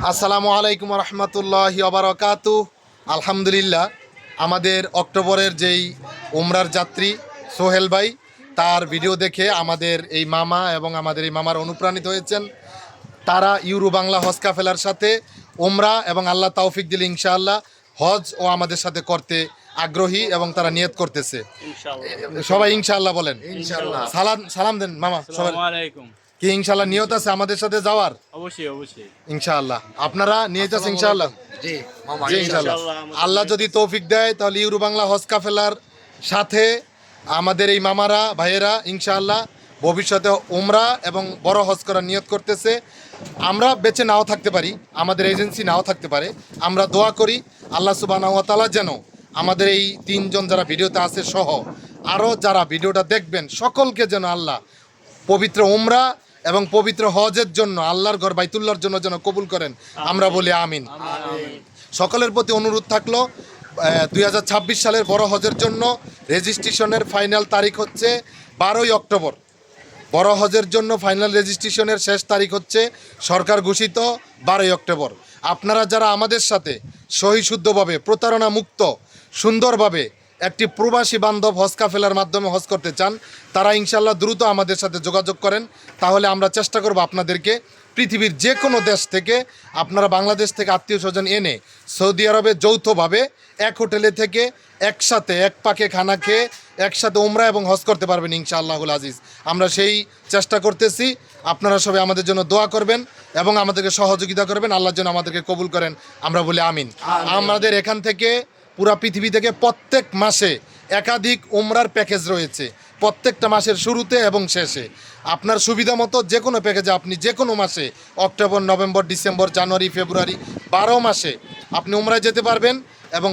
আসসালামু আলাইকুম রহমতুল্লাহি ওবারাকাতু। আলহামদুলিল্লাহ, আমাদের অক্টোবরের যেই উমরার যাত্রী সোহেল ভাই, তার ভিডিও দেখে আমাদের এই মামা এবং আমাদের এই মামার অনুপ্রাণিত হয়েছেন। তারা ইউরো বাংলা হজ কাফেলার সাথে উমরা এবং আল্লাহ তৌফিক দিলে ইনশাআল্লাহ হজ ও আমাদের সাথে করতে আগ্রহী এবং তারা নিয়ত করতেছে। সবাই ইনশাআল্লাহ বলেন। সালাম সালাম দেন মামা সবাই। কি ইনশাআল্লাহ নিয়ত আছে আমাদের সাথে যাওয়ার? অবশ্যই অবশ্যই ইনশাআল্লাহ আপনারা নিয়ে যাচ্ছেন ইনশাআল্লাহ। জি ইনশাআল্লাহ, আল্লাহ যদি তৌফিক দেয় তাহলে ইউরো বাংলা হজ কাফেলার সাথে আমাদের এই মামারা ভাইয়েরা ইনশাআল্লাহ ভবিষ্যতে উমরা এবং বড় হজ করার নিয়ত করতেছে। আমরা বেঁচে নাও থাকতে পারি, আমাদের এজেন্সি নাও থাকতে পারে, আমরা দোয়া করি আল্লাহ সুবহানাহু ওয়া তাআলা যেন আমাদের এই তিনজন যারা ভিডিওতে আছে সহ আরও যারা ভিডিওটা দেখবেন সকলকে যেন আল্লাহ পবিত্র উমরা এবং পবিত্র হজের জন্য আল্লাহর ঘর বাইতুল্লাহর জন্য যেন কবুল করেন, আমরা বলি আমিন। সকলের প্রতি অনুরোধ থাকলো 2026 সালের বড় হজের জন্য রেজিস্ট্রেশনের ফাইনাল তারিখ হচ্ছে 12ই অক্টোবর। বড় হজের জন্য ফাইনাল রেজিস্ট্রেশনের শেষ তারিখ হচ্ছে সরকার ঘোষিত 12ই অক্টোবর। আপনারা যারা আমাদের সাথে সহিশুদ্ধভাবে প্রতারণা মুক্ত সুন্দরভাবে একটি প্রবাসী বান্ধব হজ কাফেলার মাধ্যমে হজ করতে চান, তারা ইনশাল্লাহ দ্রুত আমাদের সাথে যোগাযোগ করেন। তাহলে আমরা চেষ্টা করব আপনাদেরকে পৃথিবীর যে কোনো দেশ থেকে আপনারা বাংলাদেশ থেকে আত্মীয় স্বজন এনে সৌদি আরবে যৌথভাবে এক হোটেলে থেকে একসাথে এক পাকে খানা খেয়ে একসাথে উমরা এবং হজ করতে পারবেন ইনশাআল্লাহুল আজিজ। আমরা সেই চেষ্টা করতেছি। আপনারা সবাই আমাদের জন্য দোয়া করবেন এবং আমাদেরকে সহযোগিতা করবেন। আল্লাহর জন্য আমাদেরকে কবুল করেন, আমরা বলি আমিন। আমাদের এখান থেকে পুরা পৃথিবী থেকে প্রত্যেক মাসে একাধিক উমরার প্যাকেজ রয়েছে, প্রত্যেকটা মাসের শুরুতে এবং শেষে। আপনার সুবিধা মতো যে কোনো প্যাকেজে আপনি যে কোনো মাসে অক্টোবর, নভেম্বর, ডিসেম্বর, জানুয়ারি, ফেব্রুয়ারি 12 মাসে আপনি উমরায় যেতে পারবেন এবং